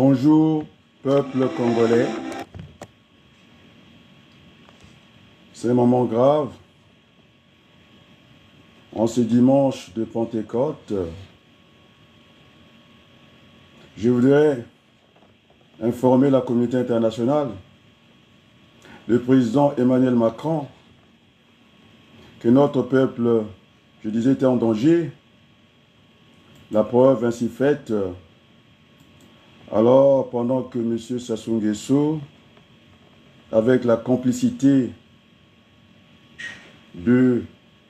Bonjour, peuple congolais. C'est un moment grave. En ce dimanche de Pentecôte, je voudrais informer la communauté internationale, le président Emmanuel Macron, que notre peuple, je disais, était en danger. La preuve ainsi faite. Alors, pendant que M. Sassou Nguesso, avec la complicité du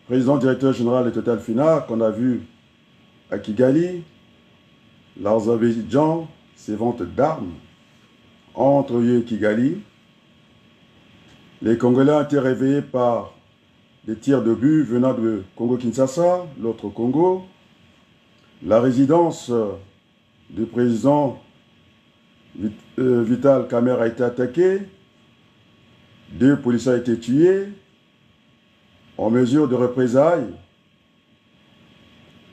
président directeur général de Total Fina, qu'on a vu à Kigali, l'Azerbaïdjan, ses ventes d'armes entre eux et Kigali, les Congolais ont été réveillés par des tirs de but venant de Congo-Kinshasa, l'autre Congo, la résidence du président Vital Kamerhe a été attaqué, 2 policiers ont été tués. En mesure de représailles,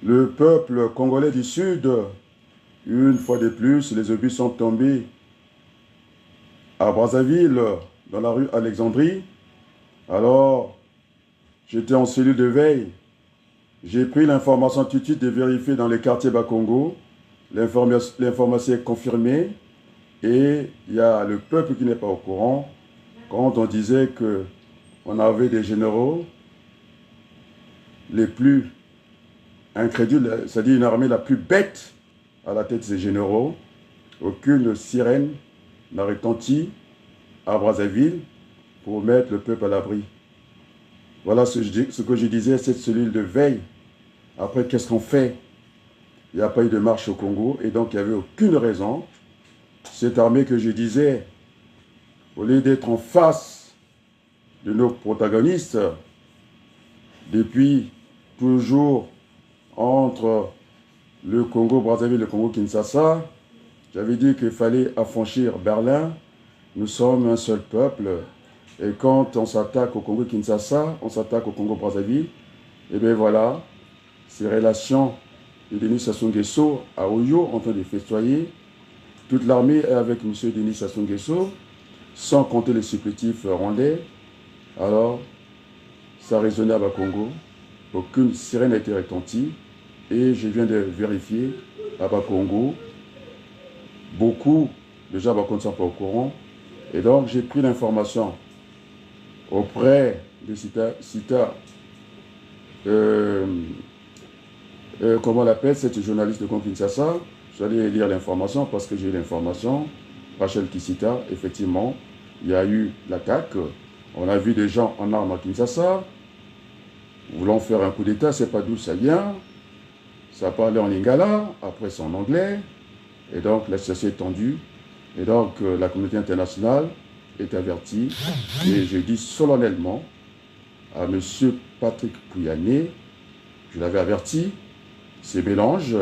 le peuple congolais du Sud, une fois de plus, les obus sont tombés à Brazzaville, dans la rue Alexandrie. Alors, j'étais en cellule de veille. J'ai pris l'information tout de suite de vérifier dans les quartiers Bakongo. L'information est confirmée. Et il y a le peuple qui n'est pas au courant. Quand on disait qu'on avait des généraux les plus incrédules, c'est-à-dire une armée la plus bête à la tête de ces généraux, aucune sirène n'a retenti à Brazzaville pour mettre le peuple à l'abri. Voilà ce que je disais, cette cellule de veille. Après, qu'est-ce qu'on fait? Il n'y a pas eu de marche au Congo, et donc il n'y avait aucune raison. Cette armée que je disais, au lieu d'être en face de nos protagonistes, depuis toujours entre le Congo-Brazzaville et le Congo-Kinshasa, j'avais dit qu'il fallait affranchir Berlin. Nous sommes un seul peuple. Et quand on s'attaque au Congo-Kinshasa, on s'attaque au Congo-Brazzaville, et bien voilà, ces relations de Denis Sassou Nguesso à Oyo en train de festoyer. Toute l'armée est avec M. Denis Sassou Nguesso, sans compter les supplétifs rwandais. Alors, ça résonnait à Bakongo. Aucune sirène n'a été retentie. Et je viens de vérifier à Bakongo. Beaucoup de gens à Bakongo ne sont pas au courant. Et donc, j'ai pris l'information auprès de Sita, comment on l'appelle, cette journaliste de Kinshasa. J'allais lire l'information parce que j'ai eu l'information. Rachel Kisita, effectivement, il y a eu l'attaque. On a vu des gens en armes à Kinshasa. Voulant faire un coup d'État, c'est pas d'où ça vient. Ça parlait en lingala, après c'est en anglais. Et donc la situation est tendue. Et donc la communauté internationale est avertie. Et je dis solennellement à M. Patrick Pouyanné, je l'avais averti, ces mélanges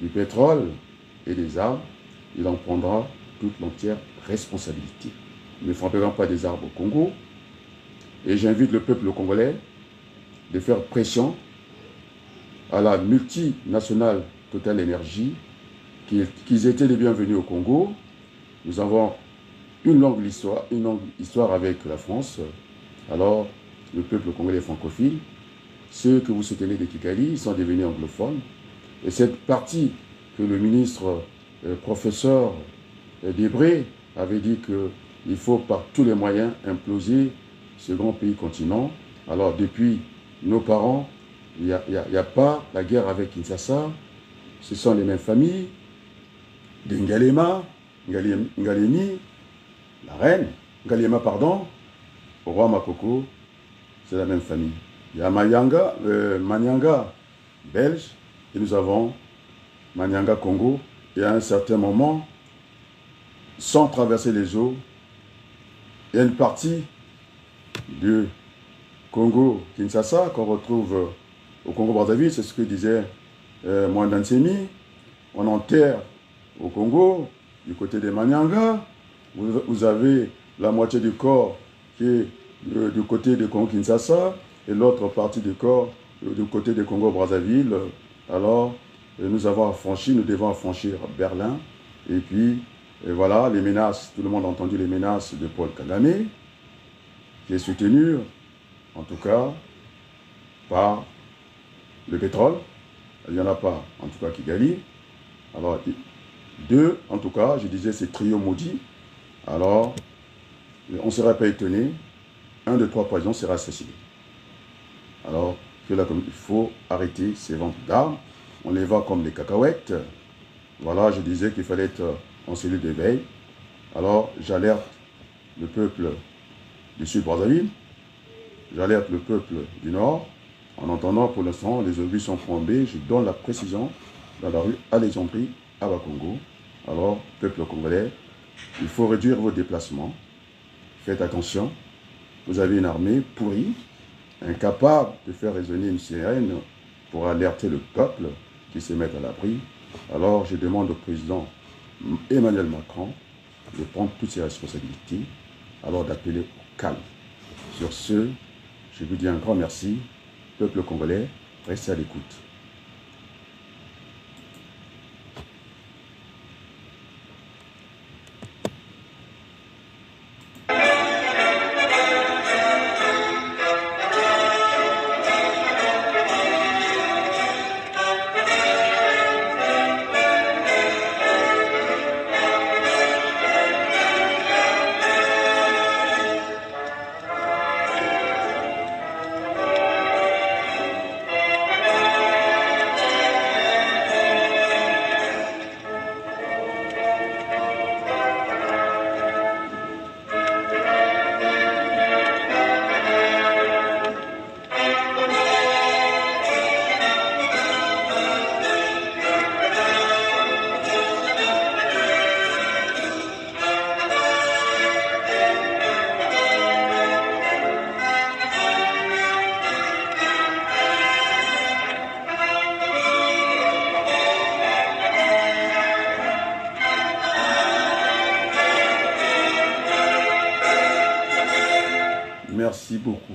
du pétrole et des armes, il en prendra toute l'entière responsabilité. Nous ne frapperons pas des arbres au Congo. Et j'invite le peuple congolais de faire pression à la multinationale Total Énergie qu'ils étaient les bienvenus au Congo. Nous avons une longue histoire avec la France. Alors, le peuple congolais francophile ceux que vous soutenez de Kigali, ils sont devenus anglophones. Et cette partie que le ministre professeur Debré avait dit qu'il faut par tous les moyens imploser ce grand pays continent. Alors depuis nos parents, il n'y a pas la guerre avec Kinshasa, ce sont les mêmes familles, de Ngalema, Ngalemi, la reine, Ngalema pardon, au roi Makoko, c'est la même famille. Il y a Manyanga belge, et nous avons Manyanga Congo, et à un certain moment, sans traverser les eaux, il y a une partie du Congo-Kinshasa qu'on retrouve au Congo-Brazzaville, c'est ce que disait Mwanda Nsemi. On enterre au Congo, du côté des Manyanga, vous avez la moitié du corps qui est du côté de Congo-Kinshasa et l'autre partie du corps du côté de Congo-Brazzaville. Alors, nous devons affranchir Berlin. Et puis, voilà, les menaces, tout le monde a entendu les menaces de Paul Kagame, qui est soutenu, en tout cas, par le pétrole. Il n'y en a pas, en tout cas, Kigali. Alors, deux, en tout cas, je disais, c'est trio maudit. Alors, on ne serait pas étonné, un de trois poisons sera assassiné. Alors, il faut arrêter ces ventes d'armes. On les vend comme des cacahuètes. Voilà, je disais qu'il fallait être en cellule de veille. Alors, j'alerte le peuple du Sud-Brazzaville. J'alerte le peuple du Nord. En entendant, pour l'instant, les obus sont flambés. Je donne la précision dans la rue Alexandrie, à Bakongo. Alors, peuple congolais, il faut réduire vos déplacements. Faites attention. Vous avez une armée pourrie, incapable de faire résonner une sirène pour alerter le peuple qui se met à l'abri. Alors, je demande au président Emmanuel Macron de prendre toutes ses responsabilités, alors d'appeler au calme. Sur ce, je vous dis un grand merci. Peuple congolais, restez à l'écoute. Merci beaucoup.